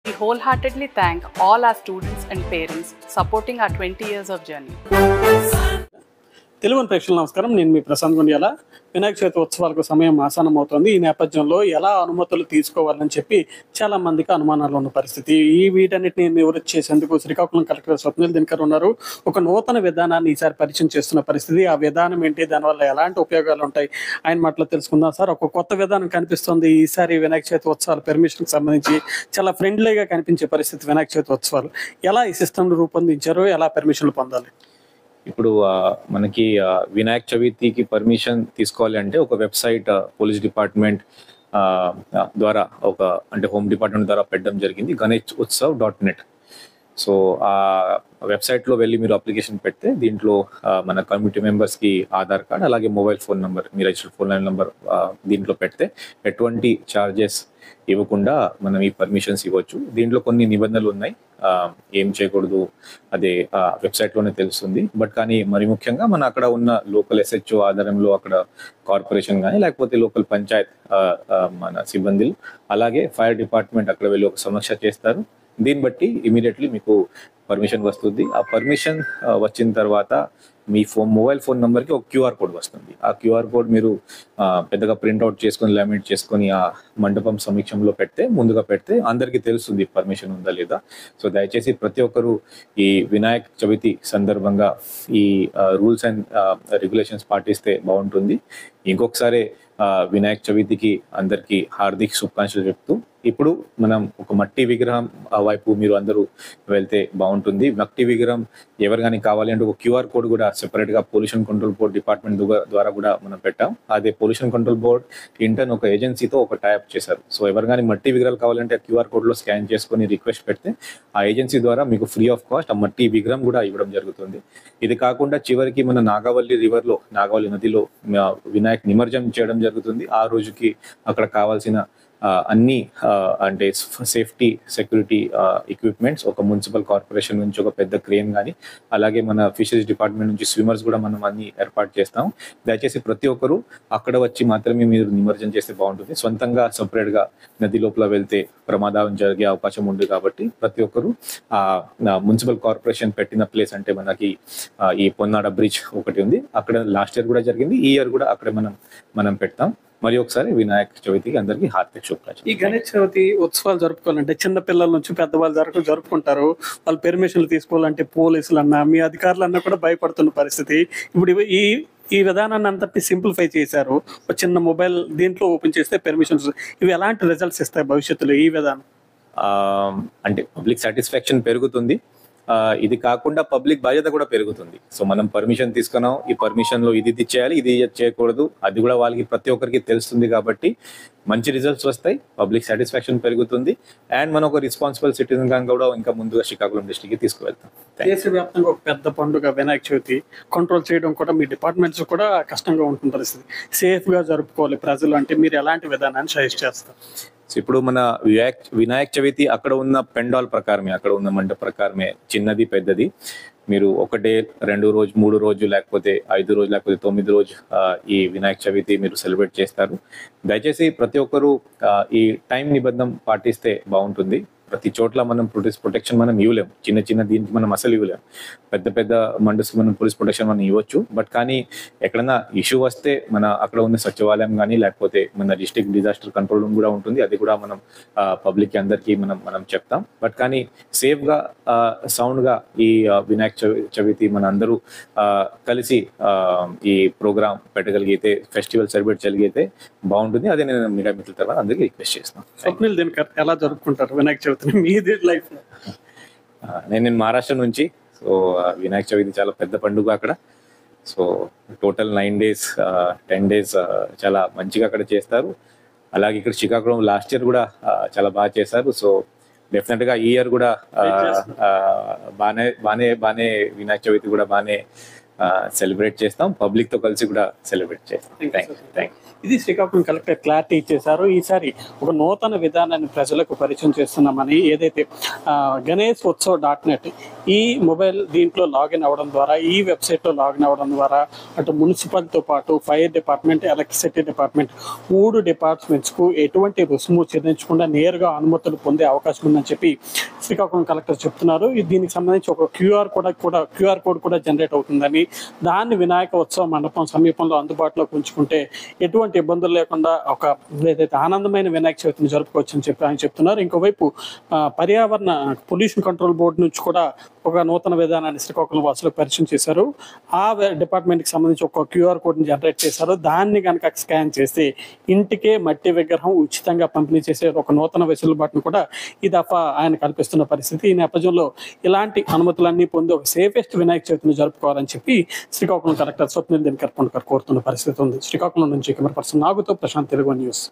We wholeheartedly thank all our students and parents supporting our 20 years of journey. Telugu ప్రేక్షకులకు నమస్కారం. నేను మీ ప్రశాంత్ గుండియాల. వినాయక చవితి ఉత్సవాలకు సమయం ఆసనం అవుతుంది. ఈ నేపథ్యంలో ఎలా అనుమతులు తీసుకోవాలని చెప్పి చాలా మందికి అనుమానాలు ఉన్న పరిస్థితి. వీటన్నిటిని నివృత్తి చేసేందుకు శ్రీకాకుళం కలెక్టర్ స్వప్నిల్ దినకర్ ఉన్నారు. ఒక నూతన విధానాన్ని ఈసారి పరిచయం చేస్తున్న పరిస్థితి. ఆ విధానం ఏంటి, దానివల్ల ఎలాంటి ఉపయోగాలు ఉంటాయి, ఆయన మాటలో తెలుసుకుందాం. సార్, ఒక కొత్త విధానం కనిపిస్తుంది ఈసారి వినాయక చవితి ఉత్సవాల పెర్మిషన్కి సంబంధించి. చాలా ఫ్రెండ్లీగా కనిపించే పరిస్థితి వినాయక చవితి ఉత్సవాలు. ఎలా ఈ సిస్టమ్ రూపొందించారో, ఎలా పెర్మిషన్లు పొందాలి? ఇప్పుడు మనకి వినాయక చవితికి పర్మిషన్ తీసుకోవాలి అంటే ఒక వెబ్సైట్ పోలీస్ డిపార్ట్మెంట్ ద్వారా అంటే హోమ్ డిపార్ట్మెంట్ ద్వారా పెట్టడం జరిగింది, ganeshutsav.net. సో ఆ వెబ్సైట్లో వెళ్ళి మీరు అప్లికేషన్ పెడితే దీంట్లో మన కమ్యూనిటీ మెంబర్స్కి ఆధార్ కార్డ్, అలాగే మొబైల్ ఫోన్ నెంబర్, మీ రిజిస్టర్డ్ ఫోన్ నెంబర్ దీంట్లో పెడితే ఎటువంటి ఛార్జెస్ ఇవ్వకుండా మనం ఈ పర్మిషన్స్ ఇవ్వచ్చు. దీంట్లో కొన్ని నిబంధనలు ఉన్నాయి, ఏం చేయకూడదు అదే వెబ్సైట్లోనే తెలుస్తుంది. బట్ కానీ మరి ముఖ్యంగా మన అక్కడ ఉన్న లోకల్ SHO ఆధారంలో అక్కడ కార్పొరేషన్ కానీ లేకపోతే లోకల్ పంచాయత్ మన సిబ్బందులు, అలాగే ఫైర్ డిపార్ట్మెంట్ అక్కడ వెళ్ళి ఒక సమీక్ష చేస్తారు. దీన్ని బట్టి ఇమీడియట్లీ మీకు పర్మిషన్ వస్తుంది. ఆ పర్మిషన్ వచ్చిన తర్వాత మీ మొబైల్ ఫోన్ నెంబర్కి ఒక QR కోడ్ వస్తుంది. ఆ QR కోడ్ మీరు పెద్దగా ప్రింట్అవుట్ చేసుకొని లామినేట్ చేసుకొని ఆ మండపం సమీక్షంలో ముందుగా పెడితే అందరికీ తెలుస్తుంది పర్మిషన్ ఉందా లేదా. సో దయచేసి ప్రతి ఒక్కరూ ఈ వినాయక చవితి సందర్భంగా ఈ రూల్స్ అండ్ రెగ్యులేషన్స్ పాటిస్తే బాగుంటుంది. ఇంకొకసారి వినాయక చవితికి అందరికీ హార్దిక శుభాకాంక్షలు చెప్తూ, ఇప్పుడు మనం ఒక మట్టి విగ్రహం వైపు మీరు అందరూ వెళ్తే బాగుంటుంది. మట్టి విగ్రహం ఎవరు కానీ కావాలి అంటే ఒక QR కోడ్ కూడా సెపరేట్గా పొల్యూషన్ కంట్రోల్ బోర్డ్ డిపార్ట్మెంట్ ద్వారా కూడా మనం పెట్టాం. అదే పొల్యూషన్ కంట్రోల్ బోర్డ్ ఇంటర్న్ ఒక ఏజెన్సీతో ఒక టైప్ చేశారు. సో ఎవరు కానీ మట్టి విగ్రహాలు కావాలంటే ఆ QR కోడ్లో స్కాన్ చేసుకొని రిక్వెస్ట్ పెడితే ఆ ఏజెన్సీ ద్వారా మీకు ఫ్రీ ఆఫ్ కాస్ట్ ఆ మట్టి విగ్రహం కూడా ఇవ్వడం జరుగుతుంది. ఇది కాకుండా చివరికి మన నాగావళి నదిలో వినాయక నిమజ్జనం చేయడం జరుగుతుంది. ఆ రోజుకి అక్కడ కావాల్సిన అన్ని అంటే సేఫ్టీ సెక్యూరిటీ ఎక్విప్మెంట్స్ ఒక మున్సిపల్ కార్పొరేషన్ నుంచి ఒక పెద్ద క్రేన్ కానీ, అలాగే మన ఫిషరీస్ డిపార్ట్మెంట్ నుంచి స్విమ్మర్స్ కూడా మనం అన్ని ఏర్పాటు చేస్తాం. దయచేసి ప్రతి ఒక్కరూ అక్కడ వచ్చి మాత్రమే మీరు నిమజ్జనం చేస్తే బాగుంటుంది. సొంతంగా సపరేట్గా నది లోపల వెళ్తే ప్రమాదం జరిగే అవకాశం ఉంది. కాబట్టి ప్రతి ఒక్కరూ మున్సిపల్ కార్పొరేషన్ పెట్టిన ప్లేస్ అంటే మనకి ఈ పొన్నాడ బ్రిడ్జ్ ఒకటి ఉంది, అక్కడ లాస్ట్ ఇయర్ కూడా జరిగింది, ఈ ఇయర్ కూడా అక్కడ మనం పెడతాం. మరి ఒకసారి వినాయక చవితికి అందరికీ హార్దిక శుభాకాంక్షలు. ఈ గణేష్ చవితి ఉత్సవాలు జరుపుకోవాలంటే చిన్న పిల్లల నుంచి పెద్దవాళ్ళు జరుపుకుంటారు. వాళ్ళు పెర్మిషన్లు తీసుకోవాలంటే పోలీసులు అన్నా మీ అధికారులు అన్నా కూడా భయపడుతున్న పరిస్థితి. ఇప్పుడు ఈ విధానాన్ని అంతటి సింప్లిఫై చేశారు. ఒక చిన్న మొబైల్ దీంట్లో ఓపెన్ చేస్తే పెర్మిషన్స్, ఇవి ఎలాంటి రిజల్ట్స్ ఇస్తాయి భవిష్యత్తులో ఈ విధానం? అంటే పబ్లిక్ సాటిస్ఫాక్షన్ పెరుగుతుంది. ఇది కాకుండా పబ్లిక్ బాధ్యత కూడా పెరుగుతుంది. సో మనం పర్మిషన్ తీసుకున్నాం, ఈ పర్మిషన్లో ఇది చేయాలి, ఇది చేయకూడదు, అది కూడా వాళ్ళకి ప్రతి ఒక్కరికి తెలుస్తుంది. కాబట్టి మంచి రిజల్ట్స్ వస్తాయి, పబ్లిక్ సాటిస్ఫాక్షన్ పెరుగుతుంది, అండ్ మనం ఒక రెస్పాన్సిబుల్ సిటిజన్ గా కూడా ఇంకా ముందుగా శ్రీకాకుళం డిస్ట్రిక్ట్ కి తీసుకువెళ్తాం. దేశవ్యాప్తంగా ఒక పెద్ద పండుగ వినాయక చవితి, కంట్రోల్ చేయడం కూడా మీ డిపార్ట్మెంట్స్ కూడా కష్టంగా ఉంటుంది పరిస్థితి. సేఫ్ గా జరుపుకోవాలి ప్రజలు అంటే మీరు ఎలాంటి విధానాన్ని సజెస్ట్ చేస్తారు? ఇప్పుడు మన వినాయక చవితి అక్కడ ఉన్న పెండాల్ ప్రకారమే, అక్కడ ఉన్న మండప ప్రకారమే, చిన్నది పెద్దది, మీరు 1 డే 2 రోజు 3 రోజు లేకపోతే 5 రోజు లేకపోతే 9 రోజు ఈ వినాయక చవితి మీరు సెలబ్రేట్ చేస్తారు. దయచేసి ప్రతి ఒక్కరూ ఈ టైం నిబంధన పాటిస్తే బాగుంటుంది. ప్రతి చోట్ల మనం ప్రొటెక్షన్ మనం ఇవ్వలేము, చిన్న దీనికి మనం అసలు ఇవ్వలేము. పెద్ద మండస్కి మనం పోలీస్ ప్రొటెక్షన్ మనం ఇవ్వచ్చు. బట్ కానీ ఎక్కడైనా ఇష్యూ వస్తే మన అక్కడ ఉన్న సచివాలయం కానీ లేకపోతే మన డిస్ట్రిక్ట్ డిజాస్టర్ కంట్రోల్ రూమ్ కూడా ఉంటుంది, అది కూడా మనం పబ్లిక్ అందరికీ మనం చెప్తాం. బట్ కానీ సేఫ్గా సౌండ్గా ఈ వినాయక చవితి మన అందరూ కలిసి ఈ ప్రోగ్రామ్ పెట్టగలిగితే, ఫెస్టివల్ సెలబ్రేట్ చేయగలిగితే బాగుంటుంది. అదే నేను మీడియా మిత్రుల తర్వాత అందరికీ రిక్వెస్ట్ చేస్తాను. స్వప్నిల్ దినకర్, ఎలా జరుపుకుంటారు వినాయక చవితి మీది లైఫ్? నేను మహారాష్ట్ర నుంచి. సో వినాయక చవితి చాలా పెద్ద పండుగ అక్కడ. సో టోటల్ 9 days 10 days చాలా మంచిగా అక్కడ చేస్తారు. అలాగే ఇక్కడ శ్రీకాకుళం లాస్ట్ ఇయర్ కూడా చాలా బాగా చేశారు. సో డెఫినెట్ గా ఈ ఇయర్ కూడా బానే వినాయక చవితి కూడా బానే సెలబ్రేట్ చేస్తాం, పబ్లిక్ తో కలిసి కూడా సెలబ్రేట్ చేస్తాం. Thank you. ఇది శ్రీకాకుళం కలెక్టర్ క్లారిటీ ఇచ్చేశారు. ఈసారి ఒక నూతన విధానాన్ని ప్రజలకు పరిచయం చేస్తున్నామని, ఏదైతే ganeshutsav.net ఈ మొబైల్ దీంట్లో లాగిన్ అవ్వడం ద్వారా, ఈ వెబ్సైట్లో లాగిన్ అవ్వడం ద్వారా అటు మున్సిపల్తో పాటు ఫైర్ డిపార్ట్మెంట్, ఎలక్ట్రిసిటీ డిపార్ట్మెంట్ 3 డిపార్ట్మెంట్స్కు ఎటువంటి రుసుము చెల్లించకుండా నేరుగా అనుమతులు పొందే అవకాశం ఉందని చెప్పి శ్రీకాకుళం కలెక్టర్ చెప్తున్నారు. దీనికి సంబంధించి ఒక క్యూఆర్ కోడ్ కూడా జనరేట్ అవుతుందని, దాన్ని వినాయక ఉత్సవ మండపం సమీపంలో అందుబాటులోకి ఉంచుకుంటే ఎటువంటి ఇబ్బందులు లేకుండా ఒక ఏదైతే ఆనందమైన వినాయక చవితిని జరుపుకోవచ్చు అని చెప్పి ఆయన చెప్తున్నారు. ఇంకోవైపు పర్యావరణ పొల్యూషన్ కంట్రోల్ బోర్డు నుంచి కూడా ఒక నూతన విధానాన్ని శ్రీకాకుళం వాసులకు పరిచయం చేశారు. ఆ డిపార్ట్మెంట్కి సంబంధించి ఒక క్యూఆర్ కోడ్ని జనరేట్ చేశారు. దాన్ని కనుక స్కాన్ చేస్తే ఇంటికే మట్టి విగ్రహం ఉచితంగా పంపిణీ చేసే ఒక నూతన వెసులుబాటును కూడా ఈ దఫా ఆయన కల్పిస్తున్న పరిస్థితి. ఈ నేపథ్యంలో ఇలాంటి అనుమతులన్నీ పొంది ఒక సేఫెస్ట్ వినాయక చవితిని జరుపుకోవాలని చెప్పి శ్రీకాకుళం కలెక్టర్ స్వప్నిల్ దినకర్ పుండ్కర్ కోరుతున్న పరిస్థితి ఉంది. శ్రీకాకుళం నుంచి కెమెరా పర్సన్ నాగుతో ప్రశాంత్, తెలుగు న్యూస్.